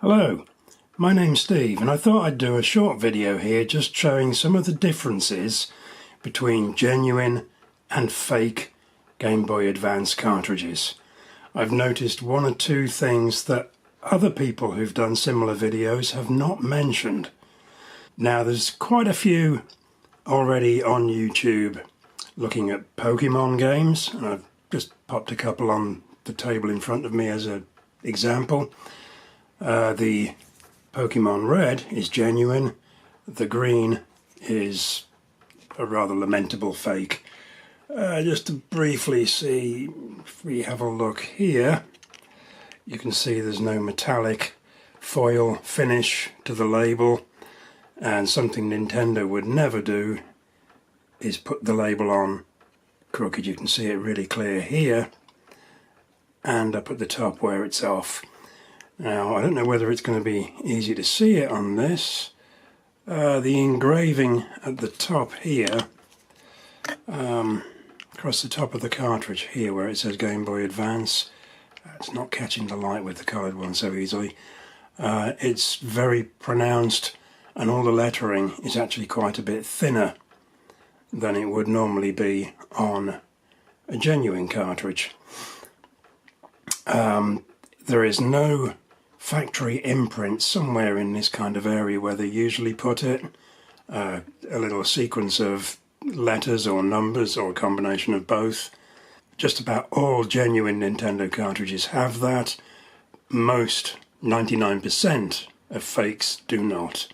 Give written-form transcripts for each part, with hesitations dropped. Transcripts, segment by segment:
Hello, my name's Steve and I thought I'd do a short video here just showing some of the differences between genuine and fake Game Boy Advance cartridges. I've noticed one or two things that other people who've done similar videos have not mentioned. Now there's quite a few already on YouTube looking at Pokemon games, and I've just popped a couple on the table in front of me as an example. The Pokemon Red is genuine, the green is a rather lamentable fake. Just to briefly see, if we have a look here, you can see there's no metallic foil finish to the label, and something Nintendo would never do is put the label on crooked. You can see it really clear here and up at the top where it's off. Now, I don't know whether it's going to be easy to see it on this. The engraving at the top here, across the top of the cartridge here where it says Game Boy Advance, it's not catching the light with the coloured one so easily. It's very pronounced, and all the lettering is actually quite a bit thinner than it would normally be on a genuine cartridge. There is no factory imprint somewhere in this kind of area where they usually put it. A little sequence of letters or numbers or a combination of both. Just about all genuine Nintendo cartridges have that. Most, 99% of fakes do not.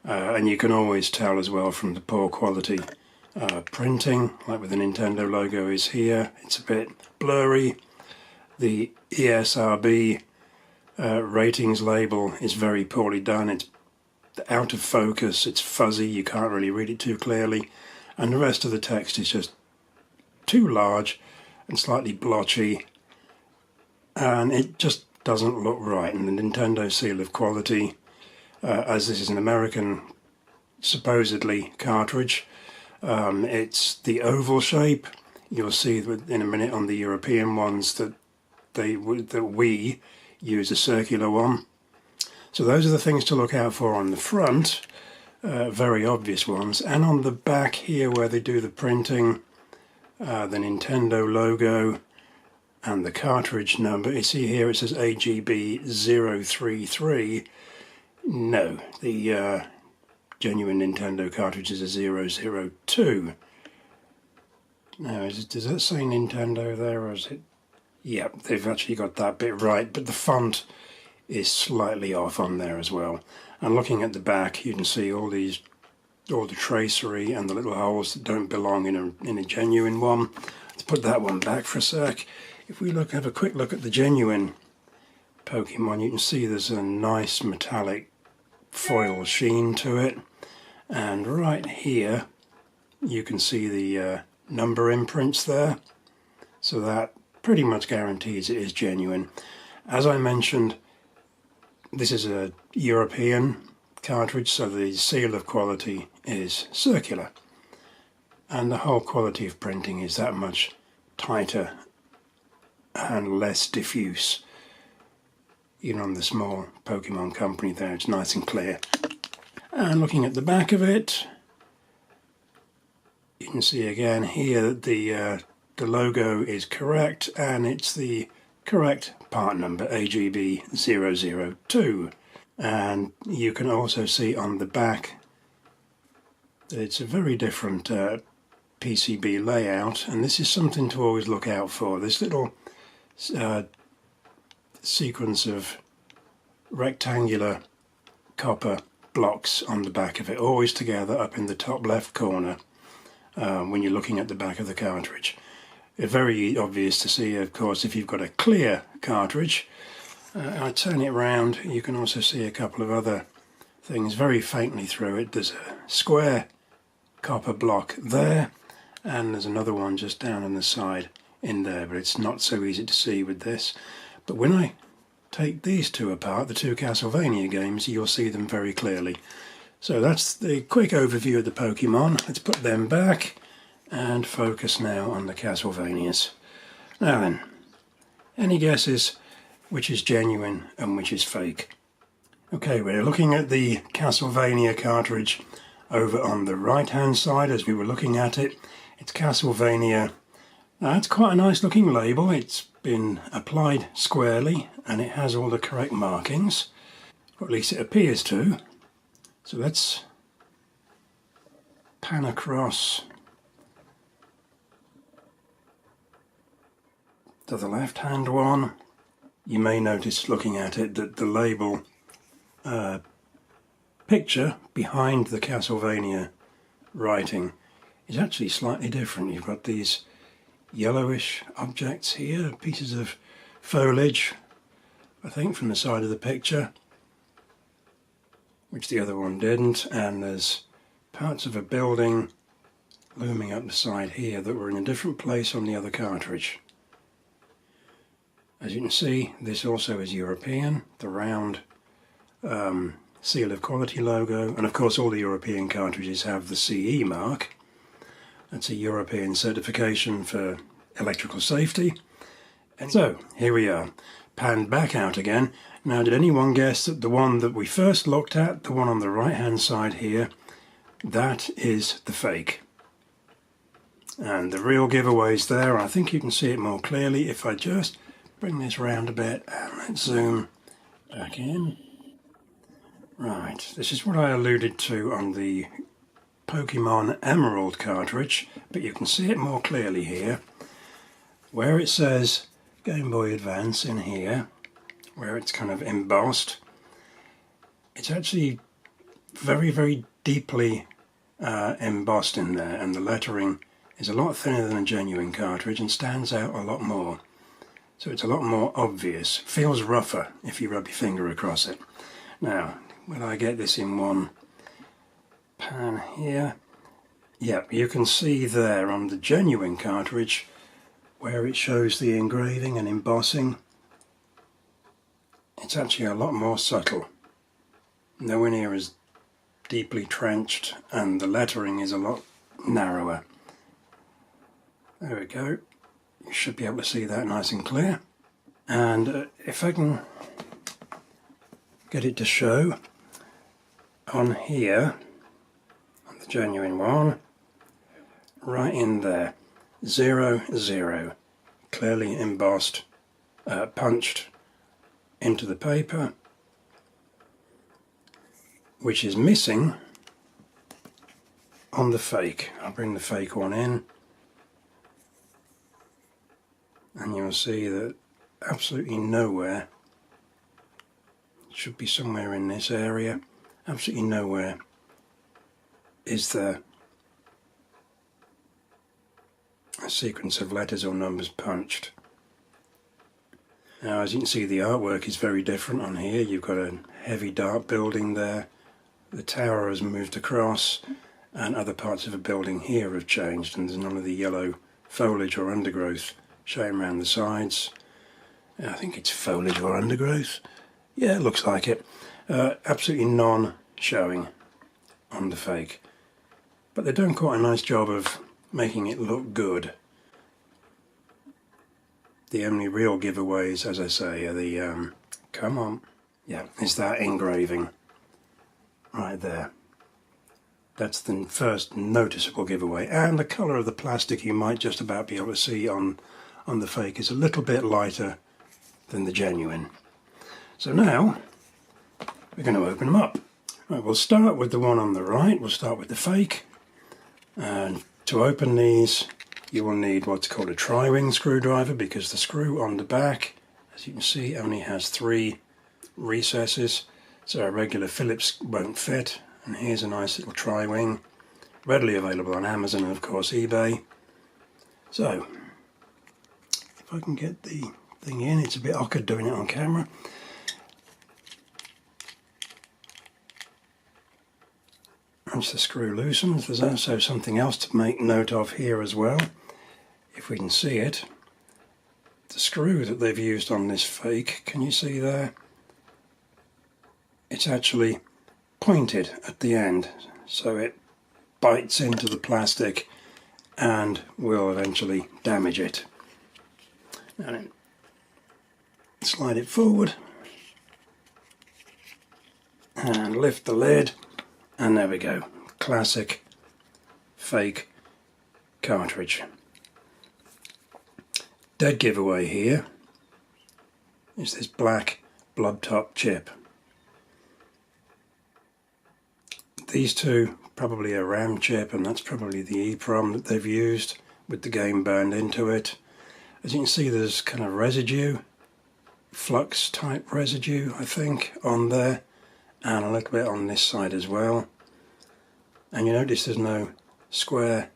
And you can always tell as well from the poor quality printing, like with the Nintendo logo is here. It's a bit blurry. The ESRB ratings label is very poorly done. It's out of focus, it's fuzzy, you can't really read it too clearly, and the rest of the text is just too large and slightly blotchy, and it just doesn't look right. And the Nintendo seal of quality, as this is an American supposedly cartridge, it's the oval shape. You'll see in a minute on the European ones that we use a circular one. So those are the things to look out for on the front, very obvious ones, and on the back here where they do the printing, the Nintendo logo and the cartridge number. You see here it says AGB 033. No, the genuine Nintendo cartridge is a 002. Now, does that say Nintendo there, or is it? Yep, they've actually got that bit right, but the font is slightly off on there as well. And looking at the back, you can see all the tracery and the little holes that don't belong in a genuine one. Let's put that one back for a sec. If we have a quick look at the genuine Pokemon, you can see there's a nice metallic foil sheen to it. And right here, you can see the number imprints there. So that pretty much guarantees it is genuine. As I mentioned, this is a European cartridge, so the seal of quality is circular, and the whole quality of printing is that much tighter and less diffuse. Even on the small Pokemon company there, it's nice and clear. And looking at the back of it, you can see again here that the logo is correct, and it's the correct part number, AGB 002. And you can also see on the back that it's a very different PCB layout, and this is something to always look out for. This little sequence of rectangular copper blocks on the back of it, always together up in the top left corner when you're looking at the back of the cartridge. It's very obvious to see, of course, if you've got a clear cartridge. I turn it around, you can also see a couple of other things very faintly through it. There's a square copper block there, and there's another one just down on the side in there, but it's not so easy to see with this. But when I take these two apart, the two Castlevania games, you'll see them very clearly. So that's the quick overview of the Pokemon. Let's put them back and focus now on the Castlevanias. Now then, any guesses which is genuine and which is fake? Okay, we're looking at the Castlevania cartridge over on the right hand side as we were looking at it. It's Castlevania. Now, it's quite a nice looking label. It's been applied squarely and it has all the correct markings, or at least it appears to. So let's pan across to the left hand one. You may notice looking at it that the label picture behind the Castlevania writing is actually slightly different. You've got these yellowish objects here, pieces of foliage, I think, from the side of the picture, which the other one didn't, and there's parts of a building looming up the side here that were in a different place on the other cartridge. As you can see, this also is European, the round seal of quality logo, and of course all the European cartridges have the CE mark. That's a European certification for electrical safety. And so, here we are, panned back out again. Now, did anyone guess that the one that we first looked at, the one on the right hand side here, that is the fake? And the real giveaway's there. I think you can see it more clearly if I just bring this round a bit and let's zoom back in. Right, this is what I alluded to on the Pokemon Emerald cartridge, but you can see it more clearly here. Where it says Gameboy Advance in here, where it's kind of embossed, it's actually very, very deeply embossed in there, and the lettering is a lot thinner than a genuine cartridge and stands out a lot more. So it's a lot more obvious. Feels rougher if you rub your finger across it. Now, when I get this in one pan here, yep, you can see there on the genuine cartridge where it shows the engraving and embossing, it's actually a lot more subtle. Nowhere near as deeply trenched, and the lettering is a lot narrower. There we go. You should be able to see that nice and clear. And if I can get it to show on here, on the genuine one, right in there, 00, clearly embossed, punched into the paper, which is missing on the fake. I'll bring the fake one in, and you'll see that absolutely nowhere, it should be somewhere in this area, absolutely nowhere is there a sequence of letters or numbers punched. Now, as you can see, the artwork is very different on here. You've got a heavy dark building there, the tower has moved across, and other parts of the building here have changed, and there's none of the yellow foliage or undergrowth showing around the sides. I think it's foliage or undergrowth. Yeah, it looks like it. Absolutely none showing on the fake. But they're doing quite a nice job of making it look good. The only real giveaways, as I say, are the, come on, yeah, is that engraving right there. That's the first noticeable giveaway. And the colour of the plastic you might just about be able to see on the fake is a little bit lighter than the genuine. So now, we're going to open them up. Right, we'll start with the one on the right, we'll start with the fake. And to open these, you will need what's called a tri-wing screwdriver, because the screw on the back, as you can see, only has 3 recesses, so a regular Phillips won't fit. And here's a nice little tri-wing, readily available on Amazon and of course eBay. So, if I can get the thing in, it's a bit awkward doing it on camera. Once the screw loosens, there's also something else to make note of here as well. If we can see it, the screw that they've used on this fake, can you see there? It's actually pointed at the end, so it bites into the plastic and will eventually damage it. And then slide it forward. and lift the lid, and there we go. Classic fake cartridge. Dead giveaway here is this black blob top chip. These two, probably a RAM chip, and that's probably the EEPROM that they've used with the game burned into it. As you can see, there's kind of residue, flux type residue I think on there, and a little bit on this side as well. And you notice there's no square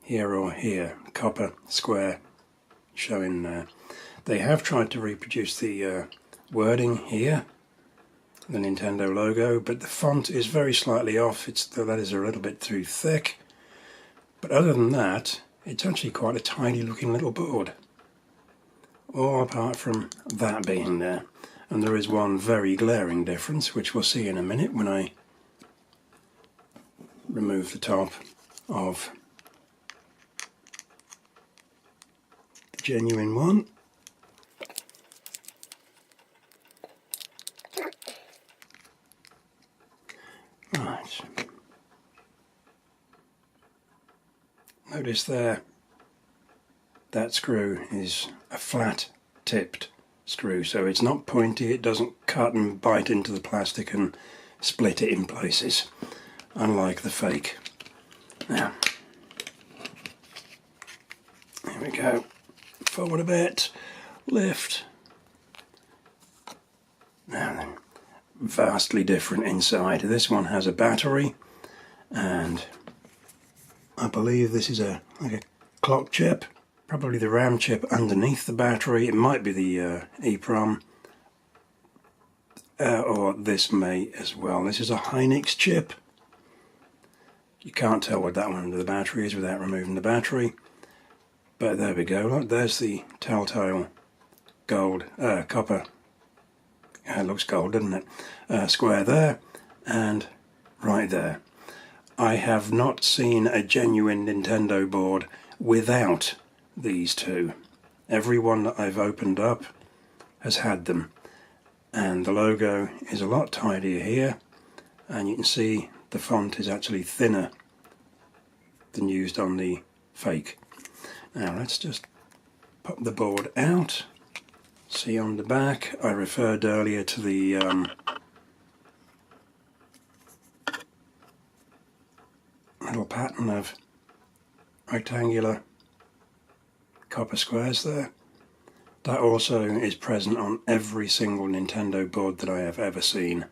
here or here, copper square showing there. They have tried to reproduce the wording here, the Nintendo logo, but the font is very slightly off. The letters are a little bit too thick. But other than that, it's actually quite a tidy looking little board. All apart from that being there. And there is one very glaring difference, which we'll see in a minute when I remove the top of the genuine one. Right. Notice there, that screw is a flat tipped screw, so it's not pointy, it doesn't cut and bite into the plastic and split it in places, unlike the fake. Now, here we go, forward a bit, lift. Now then, vastly different inside. This one has a battery, and I believe this is like a clock chip. Probably the RAM chip underneath the battery. It might be the EEPROM, or this may as well. This is a Hynix chip. You can't tell what that one under the battery is without removing the battery. But there we go. Look, there's the telltale gold, copper. It looks gold, doesn't it? Square there, and right there. I have not seen a genuine Nintendo board without these two. Every one that I've opened up has had them, and the logo is a lot tidier here, and you can see the font is actually thinner than used on the fake. Now let's just pop the board out. See on the back, I referred earlier to the little pattern of rectangular copper squares there. That also is present on every single Nintendo board that I have ever seen.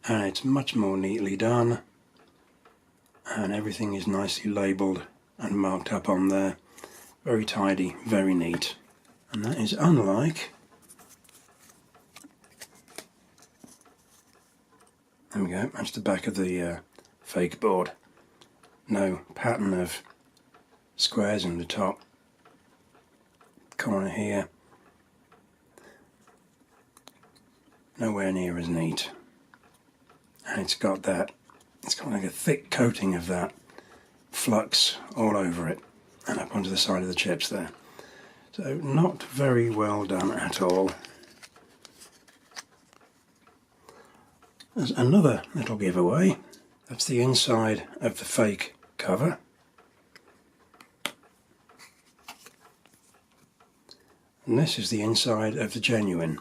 And it's much more neatly done, and everything is nicely labelled and marked up on there. Very tidy, very neat. And that is unlike, there we go, that's the back of the fake board. No pattern of squares in the top corner here. Nowhere near as neat. And it's got like a thick coating of that flux all over it and up onto the side of the chips there. So not very well done at all. There's another little giveaway. That's the inside of the fake cover. And this is the inside of the genuine.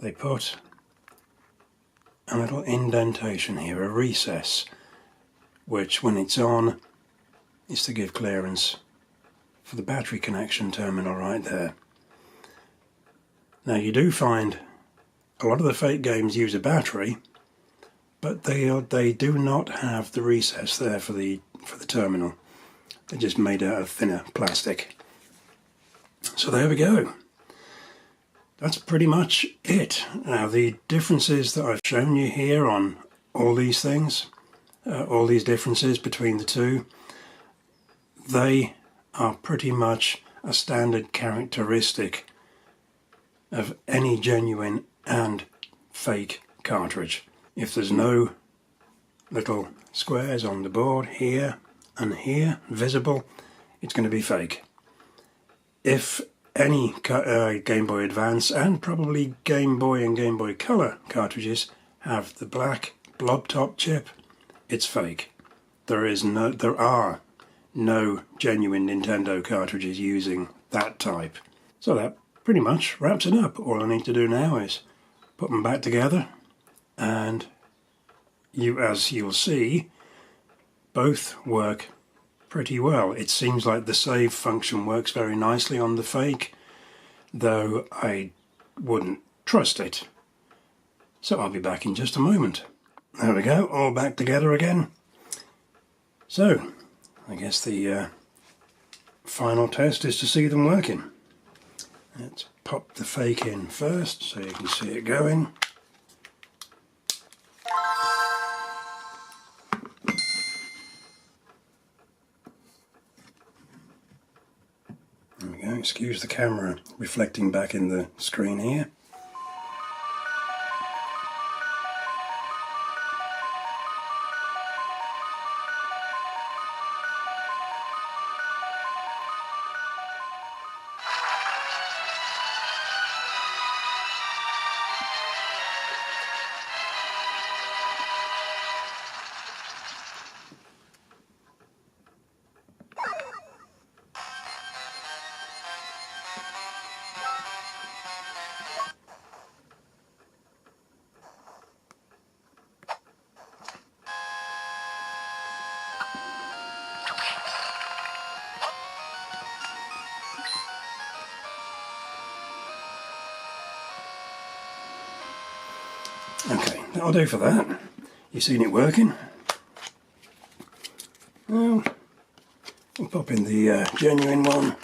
They put a little indentation here, a recess, which when it's on is to give clearance for the battery connection terminal right there. Now you do find a lot of the fake games use a battery, but they do not have the recess there for the terminal. They're just made out of thinner plastic. So there we go. That's pretty much it. Now the differences that I've shown you here on all these things, all these differences between the two, they are pretty much a standard characteristic of any genuine and fake cartridge. If there's no little squares on the board here and here visible, it's going to be fake. If any Game Boy Advance and probably Game Boy and Game Boy Color cartridges have the black blob top chip, it's fake. There are no genuine Nintendo cartridges using that type. So that pretty much wraps it up. All I need to do now is put them back together, and as you'll see, both work pretty well. It seems like the save function works very nicely on the fake, though I wouldn't trust it. So I'll be back in just a moment. There we go, all back together again. So, I guess the final test is to see them working. Let's pop the fake in first so you can see it going. There we go, excuse the camera reflecting back in the screen here. Okay, that'll do for that. You've seen it working. Now, we'll pop in the genuine one.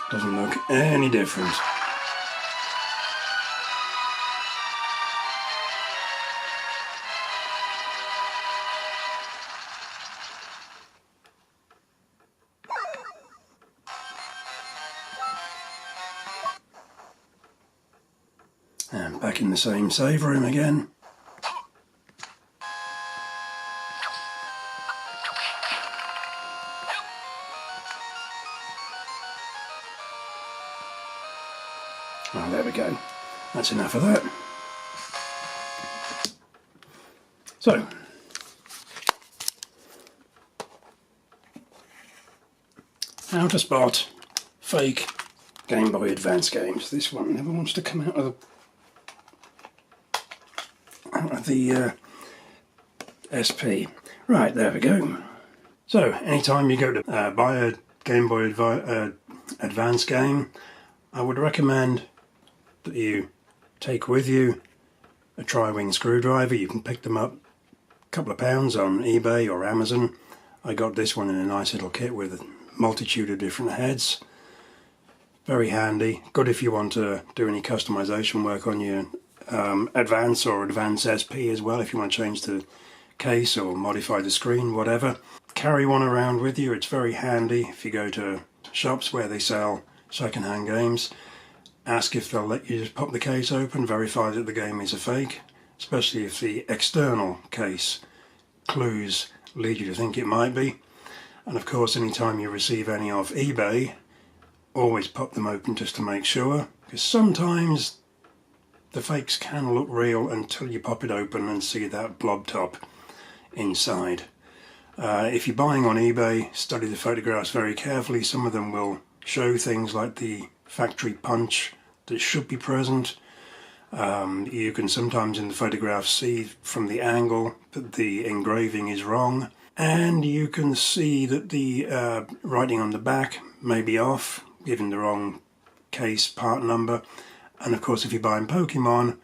Doesn't look any different. And back in the same save room again. Oh, there we go. That's enough of that. So, how to spot fake Game Boy Advance games. This one never wants to come out of the SP. Right, there we go. So, anytime you go to buy a Game Boy Advance game, I would recommend that you take with you a tri-wing screwdriver. You can pick them up a couple of pounds on eBay or Amazon. I got this one in a nice little kit with a multitude of different heads. Very handy. Good if you want to do any customization work on your Advance or Advance SP as well, if you want to change the case or modify the screen, whatever. Carry one around with you. It's very handy if you go to shops where they sell second-hand games. Ask if they'll let you just pop the case open, verify that the game is a fake, especially if the external case clues lead you to think it might be. And of course, anytime you receive any off eBay, always pop them open just to make sure, because sometimes the fakes can look real until you pop it open and see that blob top inside. If you're buying on eBay, study the photographs very carefully. Some of them will show things like the factory punch that should be present. You can sometimes in the photograph see from the angle that the engraving is wrong, and you can see that the writing on the back may be off, given the wrong case part number. And of course, if you're buying Pokemon,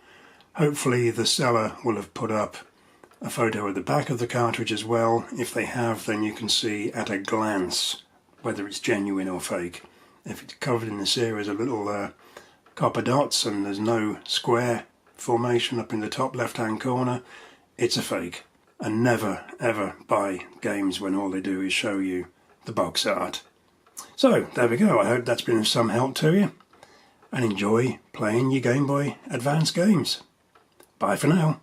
hopefully the seller will have put up a photo of the back of the cartridge as well. If they have, then you can see at a glance whether it's genuine or fake. If it's covered in the series of little copper dots and there's no square formation up in the top left hand corner, it's a fake. And never ever buy games when all they do is show you the box art. So there we go, I hope that's been of some help to you, and enjoy playing your Game Boy Advance games. Bye for now.